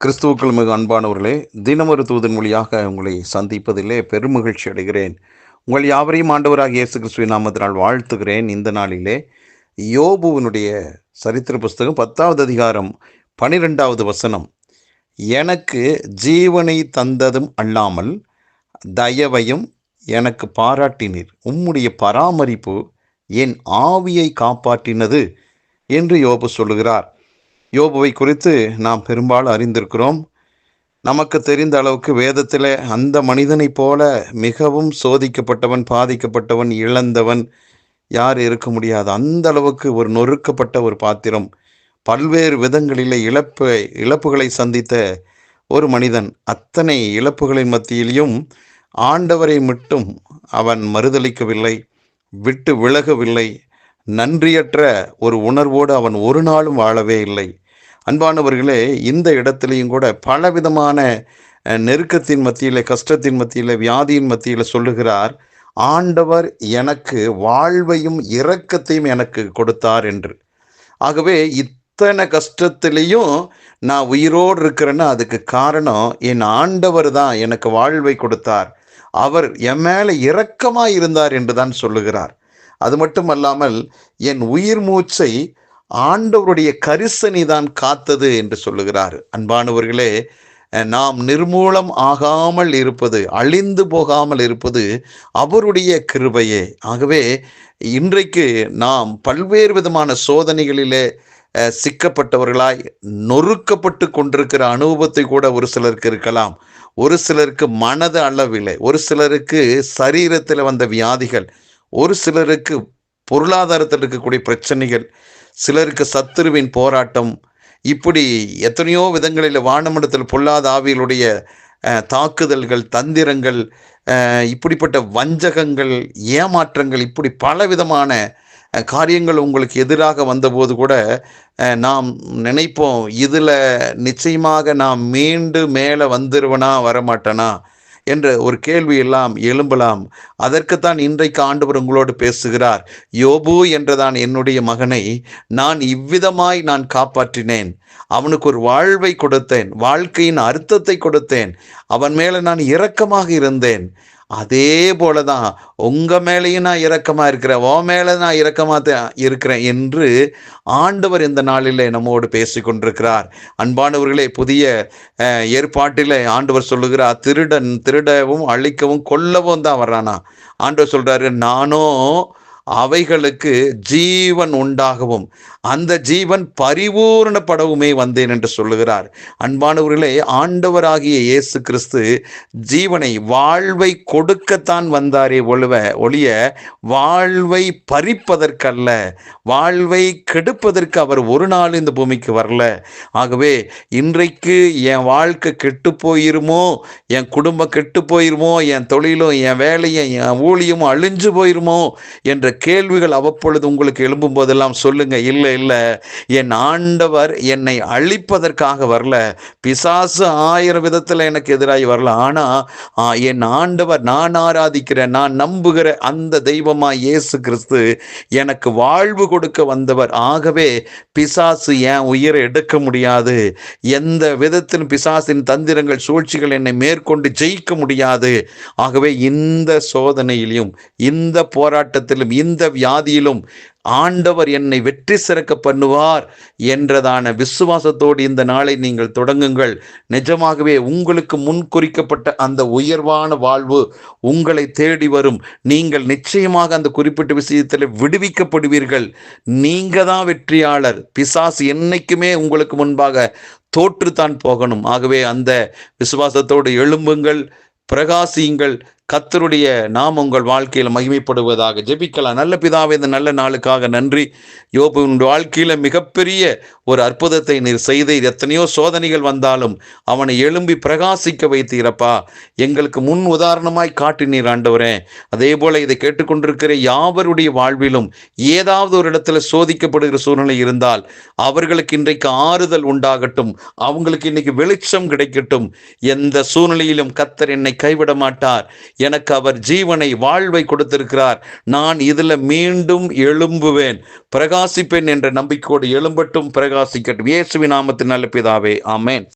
கிறிஸ்துவுக்குள் மிக அன்பானவர்களே, தினமொரு தூதன் மொழியாக உங்களை சந்திப்பதிலே பெருமகிழ்ச்சி அடைகிறேன். உங்கள் யாவரையும் ஆண்டவராகிய இயேசு கிறிஸ்துவின் நாமத்தினால் வாழ்த்துகிறேன். இந்த நாளிலே யோபுவினுடைய சரித்திர புஸ்தகம் 10வது அதிகாரம் 12வது வசனம். எனக்கு ஜீவனை தந்ததும் அல்லாமல் தயவையும் எனக்கு பாராட்டினீர், உம்முடைய பராமரிப்பு என் ஆவியை காப்பாற்றினது என்று யோபு சொல்லுகிறார். யோபுவை குறித்து நாம் பெரும்பாலும் அறிந்திருக்கிறோம். நமக்கு தெரிந்த அளவுக்கு வேதத்தில் அந்த மனிதனைப் போல மிகவும் சோதிக்கப்பட்டவன், பாதிக்கப்பட்டவன், இழந்தவன் யார் இருக்க முடியாது. அந்த அளவுக்கு ஒரு நொறுக்கப்பட்ட ஒரு பாத்திரம், பல்வேறு விதங்களிலே இழப்புகளை சந்தித்த ஒரு மனிதன். அத்தனை இழப்புகளின் மத்தியிலும் ஆண்டவரை மட்டும் அவன் மறுதலிக்கவில்லை, விட்டு விலகவில்லை. நன்றியற்ற ஒரு உணர்வோடு அவன் ஒரு நாளும் வாழவே இல்லை. அன்பானவர்களே, இந்த இடத்திலையும் கூட பலவிதமான நெருக்கத்தின் மத்தியில், கஷ்டத்தின் மத்தியில், வியாதியின் மத்தியில் சொல்லுகிறார், ஆண்டவர் எனக்கு வாழ்வையும் இரக்கத்தையும் எனக்கு கொடுத்தார் என்று. ஆகவே இத்தனை கஷ்டத்திலையும் நான் உயிரோடு இருக்கிறேன்னா அதுக்கு காரணம் என் ஆண்டவர் தான் எனக்கு வாழ்வை கொடுத்தார், அவர் என் மேலே இரக்கமாக இருந்தார் என்று தான் சொல்லுகிறார். அது மட்டுமல்லாமல் என் உயிர் மூச்சை ஆண்டவருடைய கரிசனை தான் காத்தது என்று சொல்லுகிறார். அன்பானவர்களே, நாம் நிர்மூலம் ஆகாமல் இருப்பது, அழிந்து போகாமல் இருப்பது அவருடைய கிருபையே. ஆகவே இன்றைக்கு நாம் பல்வேறு விதமான சோதனைகளிலே சிக்கப்பட்டவர்களாய் நொறுக்கப்பட்டு கொண்டிருக்கிற அனுபவத்தை கூட ஒரு சிலருக்கு இருக்கலாம். ஒரு சிலருக்கு மனது அளவில்லை, ஒரு சிலருக்கு சரீரத்தில் வந்த வியாதிகள், ஒரு சிலருக்கு பொருளாதாரத்தில் இருக்கக்கூடிய பிரச்சனைகள், சிலருக்கு சத்துருவின் போராட்டம், இப்படி எத்தனையோ விதங்களில் வானமண்டலத்தில் பொல்லாத ஆவிகளுடைய தாக்குதல்கள், தந்திரங்கள், இப்படிப்பட்ட வஞ்சகங்கள், ஏமாற்றங்கள், இப்படி பலவிதமான காரியங்கள் உங்களுக்கு எதிராக வந்தபோது கூட நாம் நினைப்போம், இதில் நிச்சயமாக நான் மீண்டு மேலே வந்துருவனா வரமாட்டேனா என்ற ஒரு கேள்வி எல்லாம் எழும்பலாம். அதற்குத்தான் இன்றைக்கு ஆண்டவர் உங்களோடு பேசுகிறார். யோபு என்றதான் என்னுடைய மகனை நான் இவ்விதமாய் நான் காப்பாற்றினேன், அவனுக்கு ஒரு வாழ்வை கொடுத்தேன், வாழ்க்கையின் அர்த்தத்தை கொடுத்தேன், அவன் மேலே நான் இரக்கமாக இருந்தேன். அதே போலதான் உங்க மேலேயும் நான் இரக்கமா இருக்கிறேன், உன் மேல நான் இரக்கமா இருக்கிறேன் என்று ஆண்டவர் இந்த நாளிலே நம்மோடு பேசி கொண்டிருக்கிறார். அன்பானவர்களே, புதிய ஏற்பாட்டிலே ஆண்டவர் சொல்லுகிறார், திருடன் திருடவும் அழிக்கவும் கொல்லவும் தான் வர்றானா. ஆண்டவர் சொல்றாரு, நானும் அவைகளுக்கு ஜீவன் உண்டாகவும் அந்த ஜீவன் பரிபூரணப்படவுமே வந்தேன் என்று சொல்லுகிறார். அன்பானவர்களே, ஆண்டவராகிய இயேசு கிறிஸ்து ஜீவனை, வாழ்வை கொடுக்கத்தான் வந்தாரே ஒழிய வாழ்வை பறிப்பதற்கல்ல, வாழ்வை கெடுப்பதற்கு அவர் ஒரு நாள் இந்த பூமிக்கு வரல. ஆகவே இன்றைக்கு என் வாழ்க்கை கெட்டு போயிருமோ, என் குடும்பம் கெட்டு போயிருமோ, என் தொழிலும் என் வேலையும் என் ஊழியமும் அழிஞ்சு போயிருமோ என்ற கேள்விகள் அவ்வப்பொழுது உங்களுக்கு எழும்பும் போதெல்லாம் சொல்லுங்க, இல்லை இல்லை, என் ஆண்டவர் என்னை அழிப்பதற்காக வரல. பிசாசு 1000 விதத்தில் எனக்கு எதிராகி வரல. ஆனா என் ஆண்டவர், நான் ஆராதிக்கிற, நான் நம்புகிற அந்த தெய்வமா இயேசு கிறிஸ்து எனக்கு வாழ்வு கொடுக்க வந்தவர். ஆகவே பிசாசு என் உயிரை எடுக்க முடியாது. எந்த விதத்திலும் பிசாசின் தந்திரங்கள், சூழ்ச்சிகள் என்னை மேற்கொண்டு ஜெயிக்க முடியாது. ஆகவே இந்த சோதனையிலும், இந்த போராட்டத்திலும், இந்த வியாதியிலும் ஆண்டவர் என்னை வெற்றி சிறக்க பண்ணுவார் என்றதான விசுவாசத்தோடு இந்த நாளை நீங்கள் தொடங்குங்கள். நிஜமாகவே உங்களுக்கு முன் குறிக்கப்பட்ட அந்த உயர்வான வாழ்வு உங்களை தேடி வரும். நீங்கள் நிச்சயமாக அந்த குறிப்பிட்ட விஷயத்தில் விடுவிக்கப்படுவீர்கள். நீங்க தான் வெற்றியாளர். பிசாசு என்னைக்குமே உங்களுக்கு முன்பாக தோற்றுத்தான் போகணும். ஆகவே அந்த விசுவாசத்தோடு எழும்புங்கள், பிரகாசியுங்கள். கர்த்தருடைய நாம் உங்கள் வாழ்க்கையில் மகிமைப்படுவதாக. ஜெபிக்கலாம். நல்ல பிதாவே, இந்த நல்ல நாளுக்காக நன்றி. யோபுவின் வாழ்க்கையில மிகப்பெரிய ஒரு அற்புதத்தை நீர் செய்தீர். எத்தனையோ சோதனைகள் வந்தாலும் அவனை எழும்பி பிரகாசிக்க வைத்தீரப்பா. எங்களுக்கு முன் உதாரணமாய் காட்டினீர் ஆண்டவரே. அதே போல இதை கேட்டுக்கொண்டிருக்கிற யாவருடைய வாழ்விலும் ஏதாவது ஒரு இடத்துல சோதிக்கப்படுகிற சூழ்நிலை இருந்தால் அவர்களுக்கு இன்றைக்கு ஆறுதல் உண்டாகட்டும், அவங்களுக்கு இன்னைக்கு வெளிச்சம் கிடைக்கட்டும். எந்த சூழ்நிலையிலும் கர்த்தர் என்னை கைவிட மாட்டார், எனக்கு அவர் ஜீவனை, வாழ்வை கொடுத்திருக்கிறார், நான் இதில் மீண்டும் எழும்புவேன், பிரகாசிப்பேன் என்ற நம்பிக்கையோடு எழும்பட்டும், பிரகாசிக்கட்டும். இயேசுவின் நாமத்தில் நல்ல பிதாவே, ஆமென்.